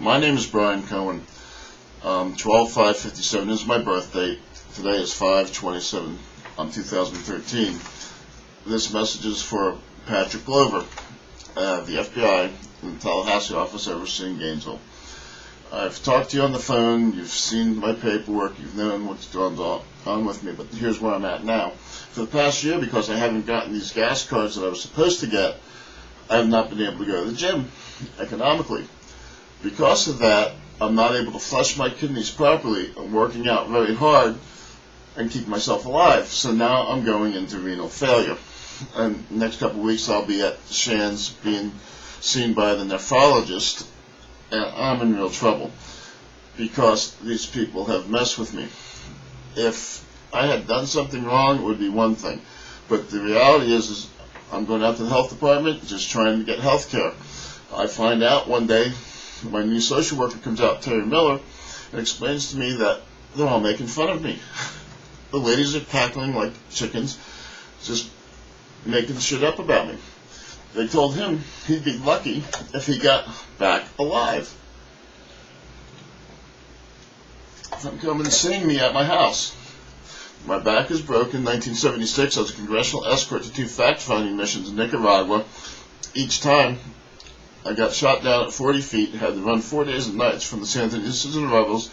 My name is Brian Cohen. 12/5/57 is my birthday. Today is 5/27/2013. This message is for Patrick Glover, the FBI in the Tallahassee office overseeing Gainesville. I've talked to you on the phone, you've seen my paperwork, you've known what's going on with me, but here's where I'm at now. For the past year, because I haven't gotten these gas cards that I was supposed to get, I have not been able to go to the gym economically. Because of that, I'm not able to flush my kidneys properly. I'm working out very hard and keep myself alive. So now I'm going into renal failure. And the next couple of weeks I'll be at Shands being seen by the nephrologist, and I'm in real trouble because these people have messed with me. If I had done something wrong, it would be one thing. But the reality is I'm going out to the health department just trying to get health care. I find out one day, my new social worker comes out, Terry Miller, and explains to me that they're all making fun of me. The ladies are cackling like chickens, just making shit up about me. They told him he'd be lucky if he got back alive. I'm coming seeing me at my house. My back is broken. 1976, I was a congressional escort to 2 fact-finding missions in Nicaragua. Each time, I got shot down at 40 feet, had to run 4 days and nights from the Sandinistas and rebels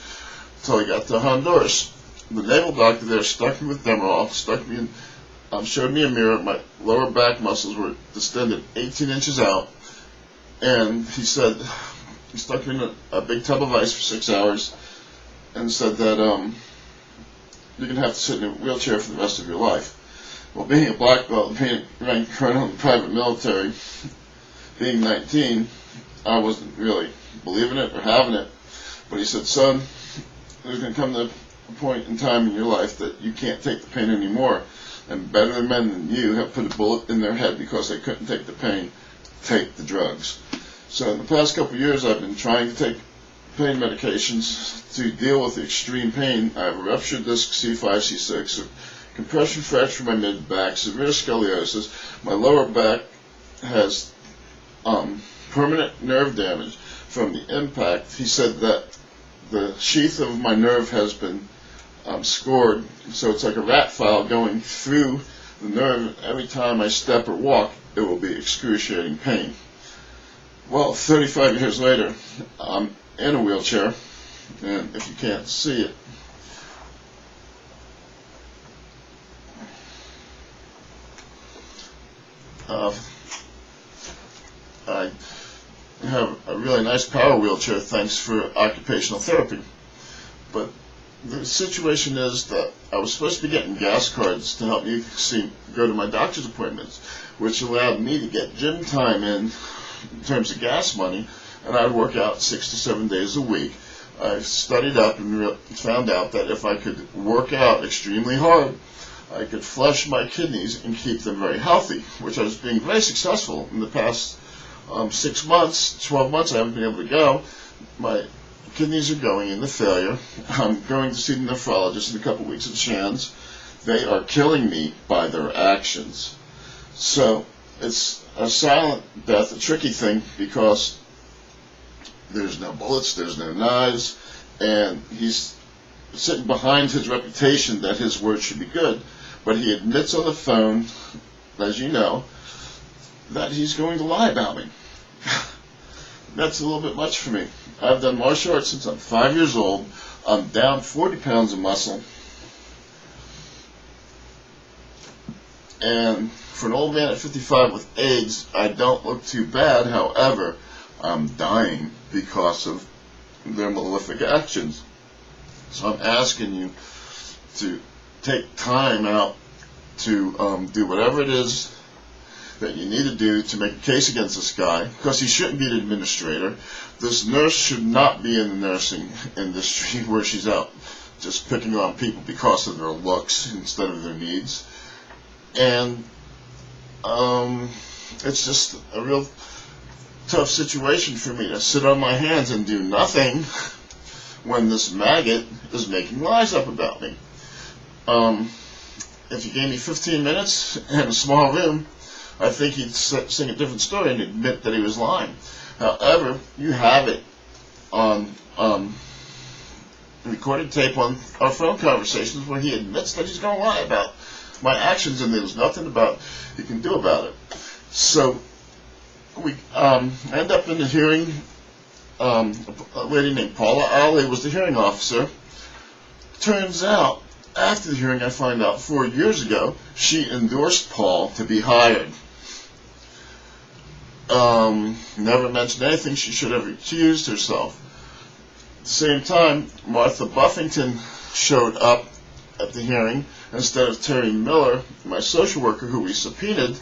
until I got to Honduras. The naval doctor there stuck me with Demerol, showed me a mirror. My lower back muscles were distended 18 inches out, and he said, he stuck me in a big tub of ice for 6 hours and said that you're going to have to sit in a wheelchair for the rest of your life. Well, being a black belt, being ranked colonel in the private military, being 19, I wasn't really believing it or having it. But he said, son, there's going to come to a point in time in your life that you can't take the pain anymore. And better men than you have put a bullet in their head because they couldn't take the pain, take the drugs. So in the past couple of years, I've been trying to take pain medications to deal with the extreme pain. I have a ruptured disc C5, C6, a compression fracture in my mid-back, severe scoliosis. My lower back has permanent nerve damage from the impact. He said that the sheath of my nerve has been scored, so it's like a rat file going through the nerve. Every time I step or walk, it will be excruciating pain. Well, 35 years later, I'm in a wheelchair, and if you can't see it, I have a really nice power wheelchair thanks for occupational therapy. But the situation is that I was supposed to be getting gas cards to help me go to my doctor's appointments, which allowed me to get gym time in terms of gas money, and I'd work out 6 to 7 days a week. I studied up and found out that if I could work out extremely hard, I could flush my kidneys and keep them very healthy, which I was being very successful in the past 6 months, 12 months. I haven't been able to go. My kidneys are going into failure. I'm going to see the nephrologist in a couple of weeks at Shands. They are killing me by their actions. So it's a silent death, a tricky thing, because there's no bullets, there's no knives, and he's sitting behind his reputation that his word should be good. But he admits on the phone, as you know, that he's going to lie about me. That's a little bit much for me. I've done martial arts since I'm 5 years old. I'm down 40 pounds of muscle. And for an old man at 55 with AIDS, I don't look too bad. However, I'm dying because of their malefic actions. So I'm asking you to take time out to do whatever it is that you need to do to make a case against this guy, because he shouldn't be an administrator. This nurse should not be in the nursing industry where she's out just picking on people because of their looks instead of their needs. And it's just a real tough situation for me to sit on my hands and do nothing when this maggot is making lies up about me. If you gave me 15 minutes in a small room, I think he'd sing a different story and admit that he was lying. However, you have it on recorded tape on our phone conversations where he admits that he's going to lie about my actions, and there's nothing he can do about it. So we end up in the hearing. A lady named Paula Ali was the hearing officer. Turns out, after the hearing, I find out 4 years ago, she endorsed Paul to be hired. Never mentioned anything she should have recused herself. At the same time, Martha Buffington showed up at the hearing instead of Terry Miller, my social worker who we subpoenaed,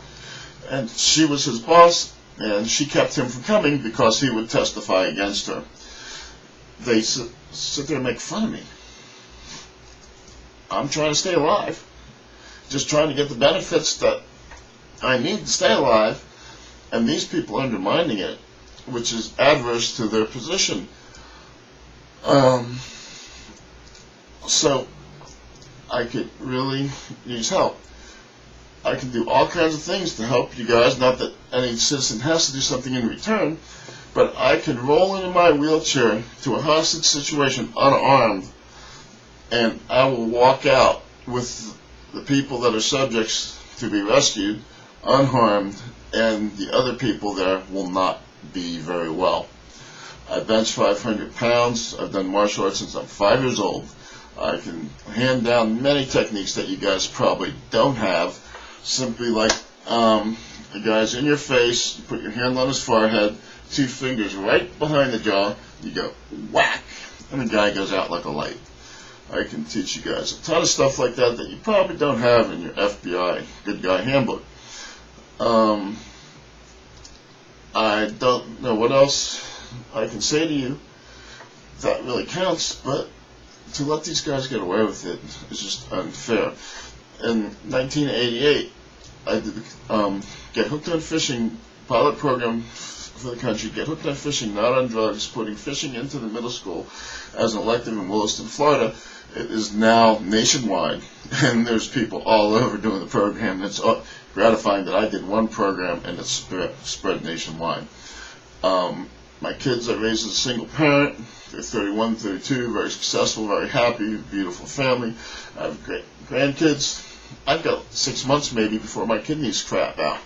and she was his boss, and she kept him from coming because he would testify against her. They sit there and make fun of me. I'm trying to stay alive, just trying to get the benefits that I need to stay alive, and these people are undermining it, which is adverse to their position. So I could really use help. I can do all kinds of things to help you guys, not that any citizen has to do something in return, but I can roll into my wheelchair to a hostage situation unarmed, and I will walk out with the people that are subjects to be rescued unharmed, and the other people there will not be very well. I bench 500 pounds. I've done martial arts since I'm 5 years old. I can hand down many techniques that you guys probably don't have. Simply like the guy's in your face, you put your hand on his forehead, 2 fingers right behind the jaw, you go whack, and the guy goes out like a light. I can teach you guys a ton of stuff like that that you probably don't have in your FBI Good Guy Handbook. I don't know what else I can say to you that really counts, but to let these guys get away with it is just unfair. In 1988, I did the Get Hooked on Fishing pilot program for the country. Get Hooked on Fishing, Not on Drugs, putting fishing into the middle school as an elective in Williston, Florida. It is now nationwide, and there's people all over doing the program. It's gratifying that I did one program and it's spread nationwide. My kids I raised as a single parent. They're 31, 32, very successful, very happy, beautiful family. I have great grandkids. I've got 6 months maybe before my kidneys crap out.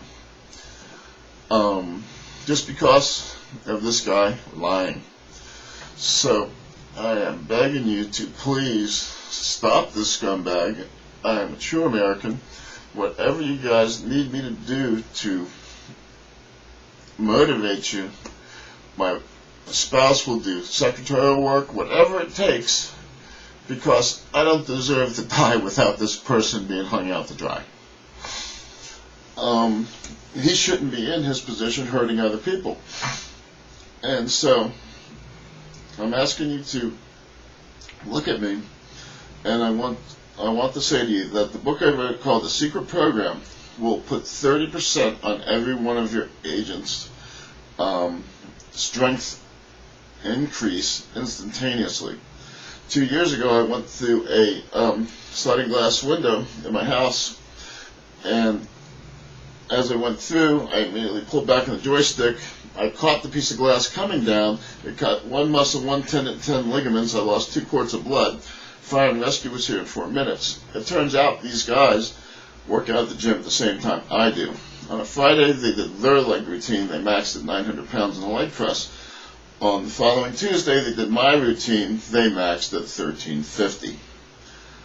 Just because of this guy lying. So I am begging you to please stop this scumbag. I am a true American. Whatever you guys need me to do to motivate you, my spouse will do secretarial work, whatever it takes, because I don't deserve to die without this person being hung out to dry. He shouldn't be in his position hurting other people. And so I'm asking you to look at me, and I want to say to you that the book I wrote called The Secret Program will put 30% on every one of your agents' strength increase instantaneously. 2 years ago, I went through a sliding glass window in my house, and as I went through, I immediately pulled back on the joystick. I caught the piece of glass coming down. It cut 1 muscle, 1 tendon, 10 ligaments. I lost 2 quarts of blood. Fire and rescue was here in 4 minutes. It turns out these guys work out at the gym at the same time I do. On a Friday, they did their leg routine. They maxed at 900 pounds in the leg press. On the following Tuesday, they did my routine. They maxed at 1350.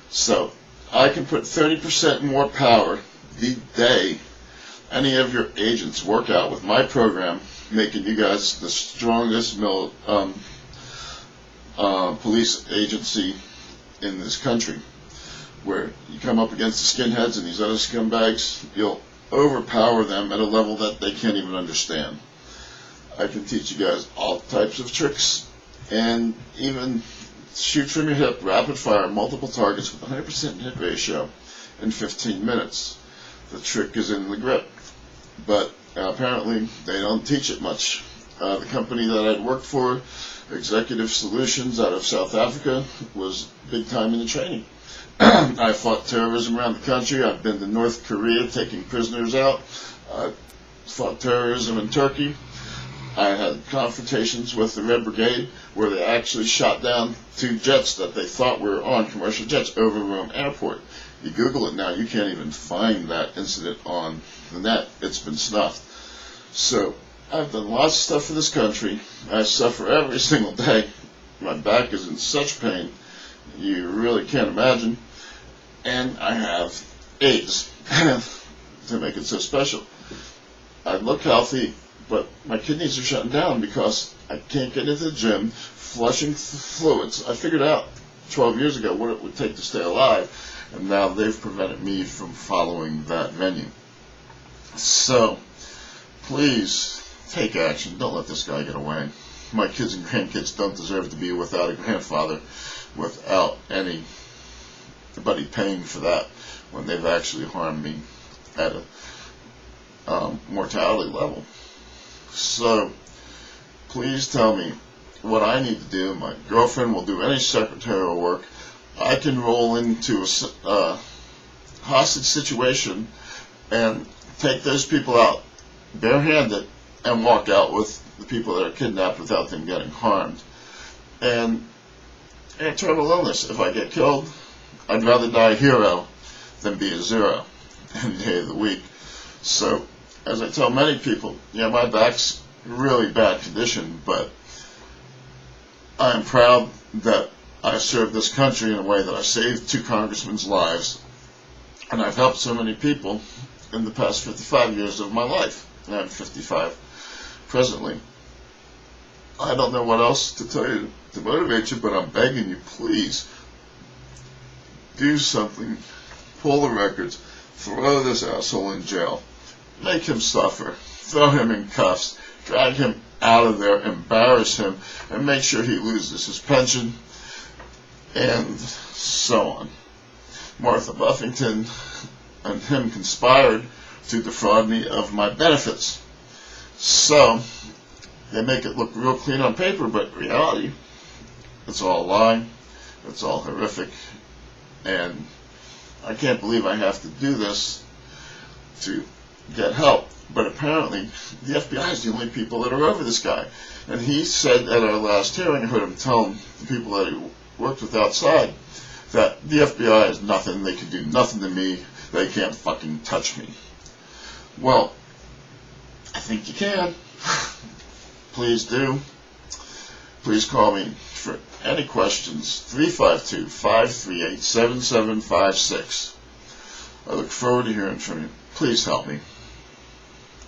So I can put 30% more power the day any of your agents work out with my program, making you guys the strongest police agency in this country. Where you come up against the skinheads and these other scumbags, you'll overpower them at a level that they can't even understand. I can teach you guys all types of tricks, and even shoot from your hip, rapid fire, multiple targets with 100% hit ratio in 15 minutes. The trick is in the grip, but apparently they don't teach it much. The company that I'd worked for, Executive Solutions out of South Africa, was big time in the training. I fought terrorism around the country. I've been to North Korea taking prisoners out. I fought terrorism in Turkey. I had confrontations with the Red Brigade where they actually shot down 2 jets that they thought were on commercial jets over Rome Airport. You Google it now, you can't even find that incident on the net. It's been snuffed. So I've done lots of stuff for this country. I suffer every single day. My back is in such pain you really can't imagine. And I have AIDS to make it so special. I look healthy, but my kidneys are shutting down because I can't get into the gym, flushing fluids. I figured out 12 years ago what it would take to stay alive, and now they've prevented me from following that menu. So, please take action. Don't let this guy get away. My kids and grandkids don't deserve to be without a grandfather, without anybody paying for that when they've actually harmed me at a mortality level. So, please tell me what I need to do. My girlfriend will do any secretarial work. I can roll into a hostage situation and take those people out barehanded and walk out with the people that are kidnapped without them getting harmed. And a terminal illness, if I get killed, I'd rather die a hero than be a zero any day of the week. So, as I tell many people, yeah, my back's really bad condition, but I'm proud that I served this country in a way that I saved 2 congressmen's lives, and I've helped so many people in the past 55 years of my life, and I'm 55 presently. I don't know what else to tell you to motivate you, but I'm begging you, please, do something, pull the records, throw this asshole in jail, make him suffer, throw him in cuffs, drag him out of there, embarrass him, and make sure he loses his pension, and so on. Martha Buffington and him conspired to defraud me of my benefits. So, they make it look real clean on paper, but in reality, it's all a lie, it's all horrific, and I can't believe I have to do this to get help. But apparently, the FBI is the only people that are over this guy. And he said at our last hearing, I heard him tell the people that he worked with outside, that the FBI is nothing, they can do nothing to me, they can't fucking touch me. Well, I think you can. Please do. Please call me for any questions, 352-538-7756. I look forward to hearing from you. Please help me.